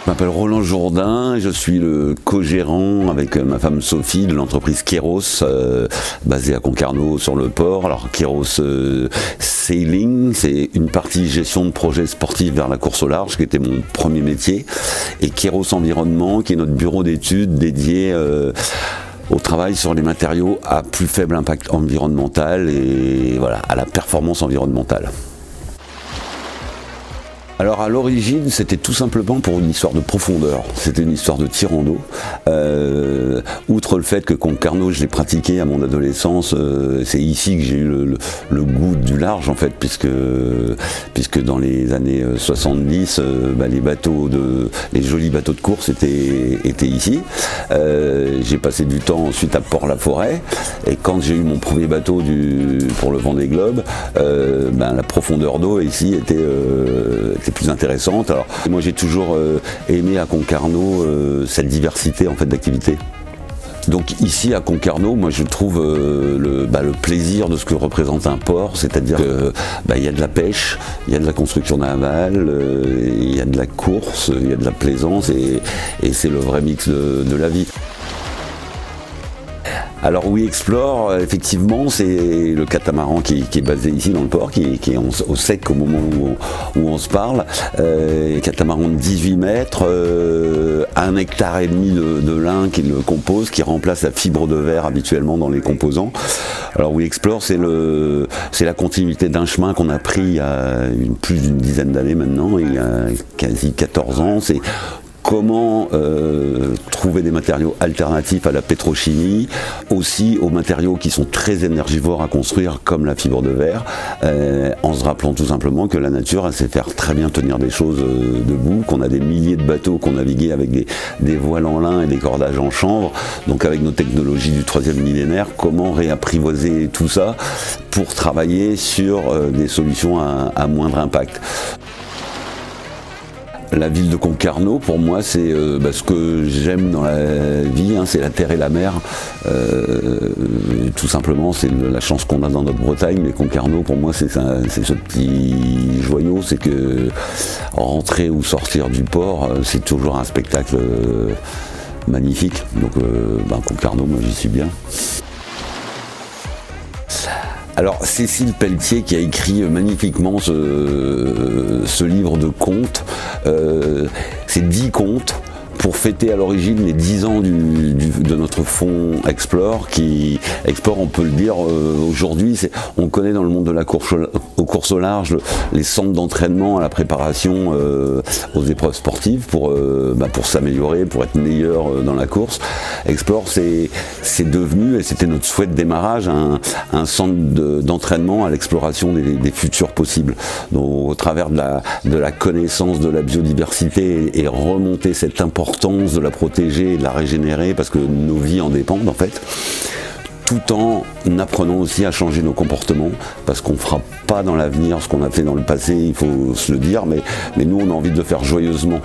Je m'appelle Roland Jourdain, je suis le co-gérant avec ma femme Sophie de l'entreprise Kéros, basée à Concarneau sur le port. Alors Kéros Sailing, c'est une partie gestion de projets sportifs vers la course au large qui était mon premier métier, et Kéros Environnement qui est notre bureau d'études dédié au travail sur les matériaux à plus faible impact environnemental et voilà, à la performance environnementale. Alors à l'origine, c'était tout simplement pour une histoire de profondeur, c'était une histoire de tir en eau. Outre le fait que Concarneau, je l'ai pratiqué à mon adolescence, c'est ici que j'ai eu le goût du large en fait, puisque dans les années 70, les jolis bateaux de course étaient ici. J'ai passé du temps ensuite à Port-la-Forêt, et quand j'ai eu mon premier bateau pour le Vendée Globe, la profondeur d'eau ici était plus intéressante. Alors moi j'ai toujours aimé à Concarneau cette diversité en fait d'activités. Donc ici à Concarneau, moi je trouve le plaisir de ce que représente un port, c'est-à-dire qu'il y a de la pêche, il y a de la construction navale, il y a de la course, il y a de la plaisance, et c'est le vrai mix de la vie. Alors We Explore, effectivement, c'est le catamaran qui est basé ici dans le port, qui est au sec au moment où on se parle. Catamaran de 18 mètres, 1,5 hectare de lin qui le compose, qui remplace la fibre de verre habituellement dans les composants. Alors We Explore, c'est la continuité d'un chemin qu'on a pris il y a plus d'une dizaine d'années maintenant, il y a quasi 14 ans. C'est comment trouver des matériaux alternatifs à la pétrochimie, aussi aux matériaux qui sont très énergivores à construire comme la fibre de verre, en se rappelant tout simplement que la nature elle sait faire très bien tenir des choses debout, qu'on a des milliers de bateaux qu'on naviguait avec des voiles en lin et des cordages en chanvre. Donc avec nos technologies du 3e millénaire, comment réapprivoiser tout ça pour travailler sur des solutions à moindre impact. La ville de Concarneau, pour moi, c'est ce que j'aime dans la vie, c'est la terre et la mer. Tout simplement, c'est la chance qu'on a dans notre Bretagne, mais Concarneau, pour moi, c'est ce petit joyau, c'est que rentrer ou sortir du port, c'est toujours un spectacle magnifique. Donc, Concarneau, moi, j'y suis bien. Alors Cécile Pelletier qui a écrit magnifiquement ce livre de contes, c'est 10 contes pour fêter à l'origine les 10 ans de notre fonds Explore, qui Explore, on peut le dire aujourd'hui, on connaît dans le monde de la course au large les centres d'entraînement à la préparation aux épreuves sportives pour s'améliorer, pour être meilleur dans la course. Explore, c'est devenu, et c'était notre souhait de démarrage, un centre d'entraînement à l'exploration des futurs possibles. Donc au travers de la connaissance de la biodiversité et remonter cette importance de la protéger et de la régénérer parce que nos vies en dépendent en fait, tout en apprenant aussi à changer nos comportements, parce qu'on ne fera pas dans l'avenir ce qu'on a fait dans le passé, il faut se le dire, mais nous on a envie de le faire joyeusement.